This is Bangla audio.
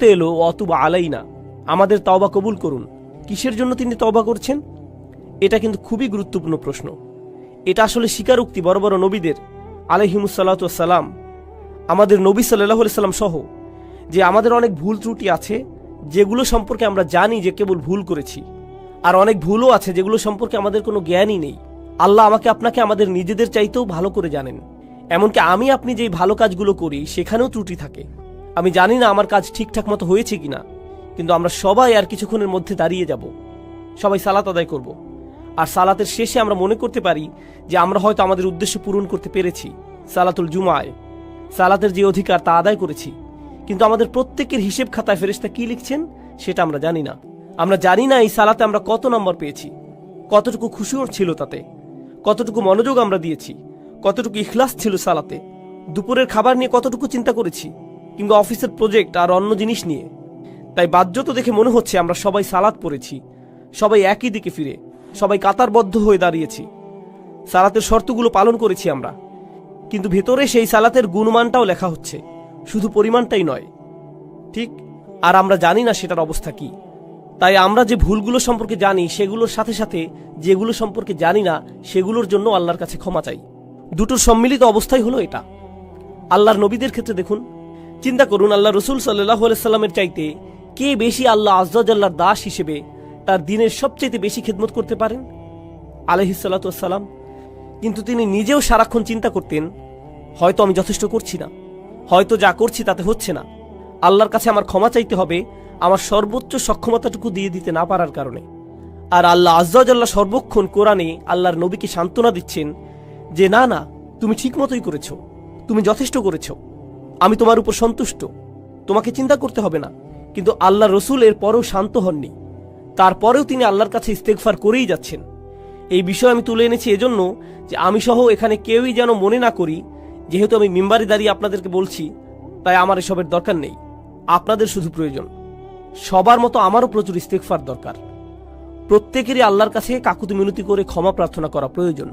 এলো অতুবা আলাইনা, আমাদের তওবা কবুল করুন। কিসের জন্য তিনি তওবা করছেন? এটা কিন্তু খুবই গুরুত্বপূর্ণ প্রশ্ন। এটা আসলে স্বীকারোক্তি বড় বড় নবীদের আলাইহিমুসসালাতু ওয়াসসালাম, আমাদের নবী সাল্লাল্লাহু আলাইহি সাল্লাম সহ, যে আমাদের অনেক ভুল ত্রুটি আছে যেগুলো সম্পর্কে আমরা জানি যে কেবল ভুল করেছি, আর অনেক ভুলও আছে যেগুলো সম্পর্কে আমাদের কোনো জ্ঞানই নেই। আল্লাহ আমাকে আপনাকে আমাদের নিজেদের চাইতেও ভালো করে জানেন। এমনকি আমি আপনি যেই ভালো কাজগুলো করি সেখানেও ত্রুটি থাকে। আমি জানি না আমার কাজ ঠিকঠাক মতো হয়েছে কিনা, কিন্তু আমরা সবাই আর কিছুক্ষণের মধ্যে দাঁড়িয়ে যাব, সবাই সালাত আদায় করব। আর সালাতের শেষে আমরা মনে করতে পারি যে আমরা হয়তো আমাদের উদ্দেশ্য পূরণ করতে পেরেছি, সালাতুল জুমায় সালাতের যে অধিকার তা আদায় করেছি। কিন্তু আমাদের প্রত্যেকের হিসেব খাতায় ফেরেশতা কি লিখছেন সেটা আমরা জানি না। আমরা জানি না এই সালাতে আমরা কত নম্বর পেয়েছি, কতটুকু খুশি ছিল তাতে, কতটুকু মনোযোগ আমরা দিয়েছি, কতটুকু ইখলাস ছিল সালাতে, দুপুরের খাবার নিয়ে কতটুকু চিন্তা করেছি, কিংবা অফিসের প্রজেক্ট আর অন্য জিনিস নিয়ে। তাই বাহ্যত দেখে মনে হচ্ছে আমরা সবাই সালাত পড়েছি, সবাই একই দিকে ফিরে, সবাই কাতারবদ্ধ হয়ে দাঁড়িয়েছি, সালাতের শর্তগুলো পালন করেছি আমরা। কিন্তু ভেতরে সেই সালাতের গুণমানটাও লেখা হচ্ছে, শুধু পরিমাণটাই নয়, ঠিক? আর আমরা জানি না সেটার অবস্থা কি। তাই আমরা যে ভুলগুলো সম্পর্কে জানি সেগুলোর সাথে সাথে যেগুলো সম্পর্কে জানি না সেগুলোর জন্য আল্লাহর কাছে ক্ষমা চাই। দুটোর সম্মিলিত অবস্থাই হলো এটা। আল্লাহর নবীদের ক্ষেত্রে দেখুন, চিন্তা করুন, আল্লাহ রসুল সাল্লাল্লাহু আলাইহি সাল্লামের চাইতে কে বেশি আল্লাহ আয্যা জাল্লার দাস হিসেবে তার দিনের সবচেয়ে বেশি খেদমত করতে পারেন? আলাইহিস সালাতু ওয়াস সালাম। কিন্তু তিনি নিজেও সারাক্ষণ চিন্তা করতেন, হয়তো আমি যথেষ্ট করছি না, হয়তো যা করছি তাতে হচ্ছে না, আল্লাহর কাছে আমার ক্ষমা চাইতে হবে আমার সর্বোচ্চ সক্ষমতাটুকু দিয়ে দিতে না পারার কারণে। আর আল্লাহ আয্যা জাল্লা সর্বক্ষণ কোরআনে আল্লাহর নবীকে সান্ত্বনা দিচ্ছেন যে না না, তুমি ঠিক মতোই করেছ, তুমি যথেষ্ট করেছ, আমি তোমার উপর সন্তুষ্ট, তোমাকে চিন্তা করতে হবে না। কিন্তু আল্লাহ রসুল এর পরেও শান্ত হননি, তারপরেও তিনি আল্লাহর কাছে ইস্তেগফার করেই যাচ্ছেন। এই বিষয় আমি তুলে এনেছি এজন্য যে আমি সহ এখানে কেউই যেন মনে না করি যেহেতু আমি মিম্বারে দাঁড়িয়ে আপনাদেরকে বলছি তাই আমার এসবের দরকার নেই। আপনাদের শুধু প্রয়োজন, সবার মতো আমারও প্রচুর ইস্তেগফার দরকার। প্রত্যেকেরই আল্লাহর কাছে কাকুতি মিনতি করে ক্ষমা প্রার্থনা করা প্রয়োজন।